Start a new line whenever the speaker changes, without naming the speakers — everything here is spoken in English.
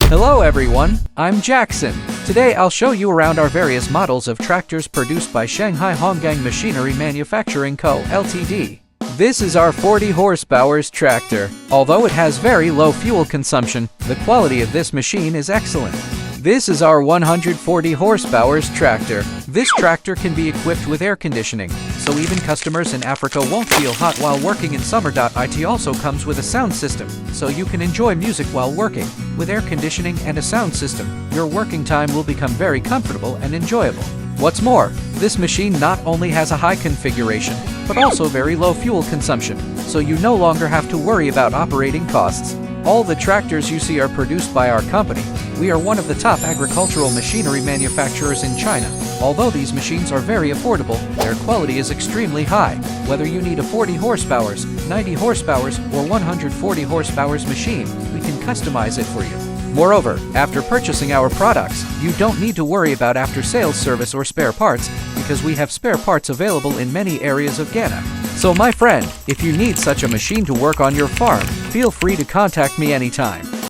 Hello everyone, I'm Jingsen. Today I'll show you around our various models of tractors produced by Shanghai Honggang Machinery Manufacturing Co., Ltd. This is our 40 horsepower tractor. Although it has very low fuel consumption, the quality of this machine is excellent. This is our 140 horsepower tractor. This tractor can be equipped with air conditioning, so even customers in Africa won't feel hot while working in summer. It also comes with a sound system, so you can enjoy music while working. With air conditioning and a sound system, your working time will become very comfortable and enjoyable. What's more, this machine not only has a high configuration, but also very low fuel consumption, so you no longer have to worry about operating costs. All the tractors you see are produced by our company. We are one of the top agricultural machinery manufacturers in China. Although these machines are very affordable, their quality is extremely high. Whether you need a 40 horsepower, 90 horsepower, or 140 horsepower machine, we can customize it for you. Moreover, after purchasing our products, you don't need to worry about after-sales service or spare parts, because we have spare parts available in many areas of Ghana. So my friend, if you need such a machine to work on your farm, feel free to contact me anytime.